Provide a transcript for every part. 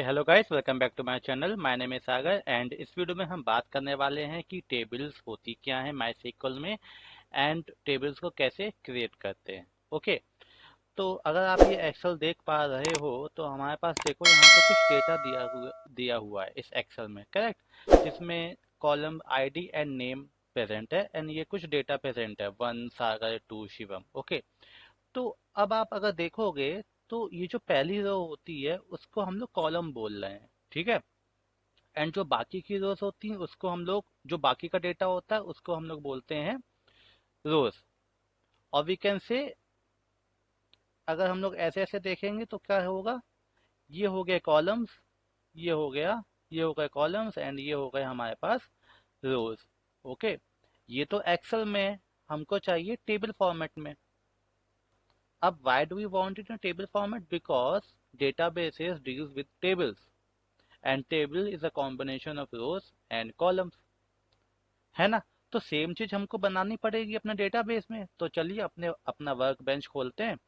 Hello guys, welcome back to my channel. My name is Sagar and इस video में हम बात करने वाले हैं कि टेबल्स होती क्या हैं माइस्क्ल में एंड टेबल्स को कैसे क्रिएट करते हैं। ओके, तो अगर आप ये एक्सेल देख पा रहे हो तो हमारे पास देखो यहाँ पे कुछ डेटा दिया हुआ है इस एक्सेल में, करेक्ट, जिसमें column ID and name present है एंड ये कुछ डेटा प्रेजेंट है, 1 सागर, 2 शिवम। ओके, तो अब आप अगर देखोगे तो ये जो पहली रो होती है उसको हम लोग कॉलम बोल रहे हैं, ठीक है। एंड जो बाकी की रोज होती हैं उसको हम लोग, जो बाकी का डेटा होता है उसको हम लोग बोलते हैं रोज। और वी कैन से, अगर हम लोग ऐसे ऐसे देखेंगे तो क्या होगा, ये हो गए कॉलम्स, ये हो गया, ये हो गए कॉलम्स एंड ये हो गए हमारे पास रोज। ओके, ये तो एक्सेल में है, हमको चाहिए टेबल फॉर्मेट में। अब why do we want it in a table format? Because databases deals with tables and table is a combination of rows and columns, है ना। तो सेम चीज हमको बनानी पड़ेगी अपने डेटाबेस में। तो चलिए अपने अपना वर्क बेंच खोलते हैं।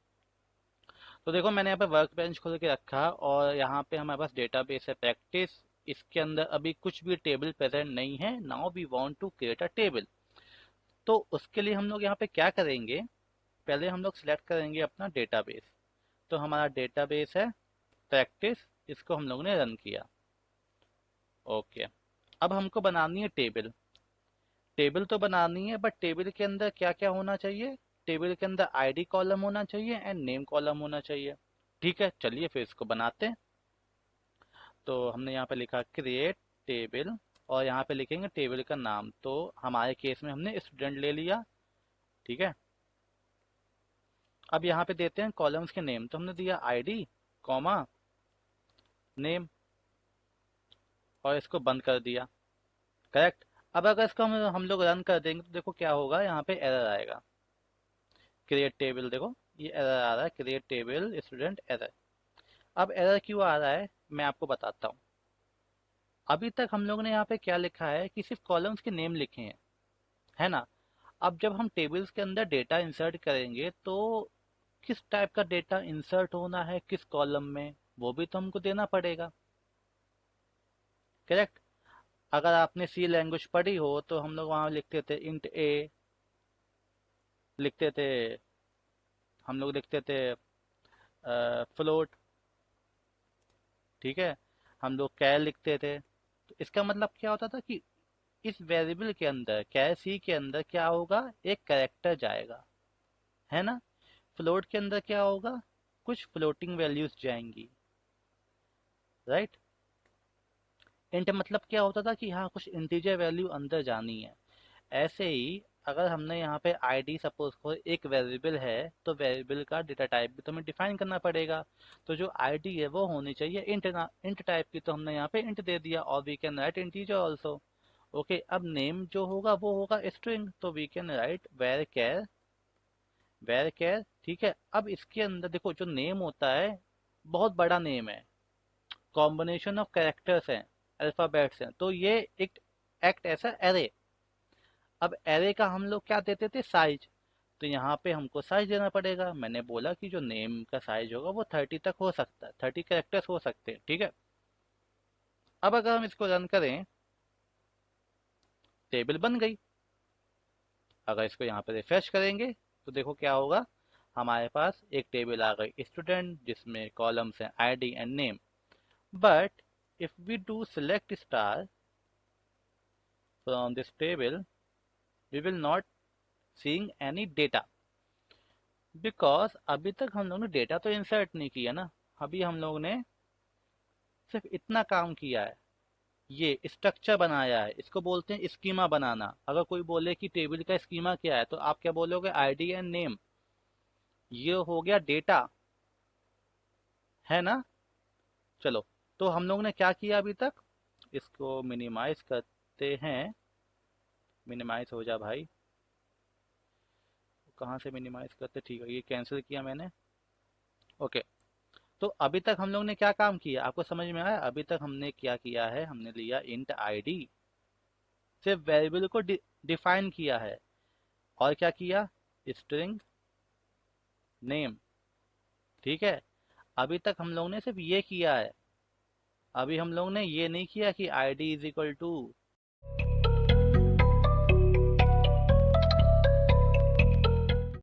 तो देखो मैंने यहाँ पे वर्क बेंच खोल के रखा और यहाँ पे हमारे पास डेटाबेस है प्रैक्टिस। इसके अंदर अभी कुछ भी टेबल प्रेजेंट नहीं है। Now we want to create a table. तो उसके लिए हम लोग यहाँ पे क्या करेंगे, पहले हम लोग सिलेक्ट करेंगे अपना डेटाबेस। तो हमारा डेटाबेस है प्रैक्टिस, इसको हम लोगों ने रन किया। ओके, अब हमको बनानी है टेबल। टेबल तो बनानी है बट टेबल के अंदर क्या क्या होना चाहिए, टेबल के अंदर आईडी कॉलम होना चाहिए एंड नेम कॉलम होना चाहिए। ठीक है, चलिए फिर इसको बनाते हैं। तो हमने यहाँ पे लिखा क्रिएट टेबल और यहाँ पे लिखेंगे टेबल का नाम। तो हमारे केस में हमने स्टूडेंट ले लिया, ठीक है। अब यहाँ पे देते हैं कॉलम्स के नेम। तो हमने दिया आईडी कॉमा नेम और इसको बंद कर दिया, करेक्ट। अब अगर इसको हम लोग रन कर देंगे तो देखो क्या होगा, यहाँ पे एरर आएगा। क्रिएट टेबल, देखो ये एरर आ रहा है, क्रिएट टेबल स्टूडेंट एरर। अब एरर क्यों आ रहा है मैं आपको बताता हूँ। अभी तक हम लोग ने यहाँ पे क्या लिखा है कि सिर्फ कॉलम्स के नेम लिखे हैं, है ना। अब जब हम टेबल्स के अंदर डेटा इंसर्ट करेंगे तो किस टाइप का डेटा इंसर्ट होना है किस कॉलम में, वो भी तो हमको देना पड़ेगा, करेक्ट। अगर आपने सी लैंग्वेज पढ़ी हो तो हम लोग वहाँ लिखते थे इंट ए, लिखते थे, हम लोग लिखते थे फ्लोट, ठीक है, हम लोग कैर लिखते थे। तो इसका मतलब क्या होता था कि इस वेरिएबल के अंदर, कैर सी के अंदर क्या होगा, एक कैरेक्टर जाएगा, है ना। फ्लोट के अंदर क्या होगा, कुछ फ्लोटिंग वैल्यूज जाएंगी, राइट। इंट मतलब क्या होता था कि हाँ कुछ इंटीजर वैल्यू अंदर जानी है। ऐसे ही अगर हमने यहाँ पे आईडी सपोज को एक वेरिएबल है तो वेरिएबल का डेटा टाइप भी तो हमें डिफाइन करना पड़ेगा। तो जो आईडी है वो होनी चाहिए इंट, ना इंट टाइप की। तो हमने यहाँ पे इंट दे दिया और we can write integer also. Okay, अब नेम जो होगा वो होगा स्ट्रिंग, तो we can write varchar, varchar, ठीक है। अब इसके अंदर देखो जो नेम होता है बहुत बड़ा नेम है, कॉम्बिनेशन ऑफ कैरेक्टर्स हैं, अल्फाबेट्स हैं, तो ये एक एक्ट ऐसा एरे। अब एरे का हम लोग क्या देते थे, साइज। तो यहाँ पे हमको साइज देना पड़ेगा। मैंने बोला कि जो नेम का साइज होगा वो 30 तक हो सकता है, 30 कैरेक्टर्स हो सकते हैं, ठीक है। अब अगर हम इसको रन करें, टेबल बन गई। अगर इसको यहाँ पे रिफ्रेश करेंगे तो देखो क्या होगा, हमारे पास एक टेबल आ गई स्टूडेंट जिसमें कॉलम्स हैं ID and name. But if we do select star from this table we will not seeing any data, because अभी तक हम लोग ने डेटा तो इंसर्ट नहीं किया ना। अभी हम लोग ने सिर्फ इतना काम किया है, ये स्ट्रक्चर बनाया है, इसको बोलते हैं स्कीमा बनाना। अगर कोई बोले कि टेबल का स्कीमा क्या है तो आप क्या बोलोगे, आईडी एंड नेम, ये हो गया डेटा, है ना। चलो, तो हम लोग ने क्या किया अभी तक, इसको मिनिमाइज करते हैं। मिनिमाइज हो जा भाई, कहाँ से मिनिमाइज करते, ठीक है ये कैंसिल किया मैंने। ओके, तो अभी तक हम लोग ने क्या काम किया आपको समझ में आया। अभी तक हमने क्या किया है, हमने लिया इंट आईडी, सिर्फ वेरिएबल को डिफाइन किया है। और क्या किया, स्ट्रिंग नेम, ठीक है। अभी तक हम लोग ने सिर्फ ये किया है, अभी हम लोग ने ये नहीं किया कि id इज इक्वल टू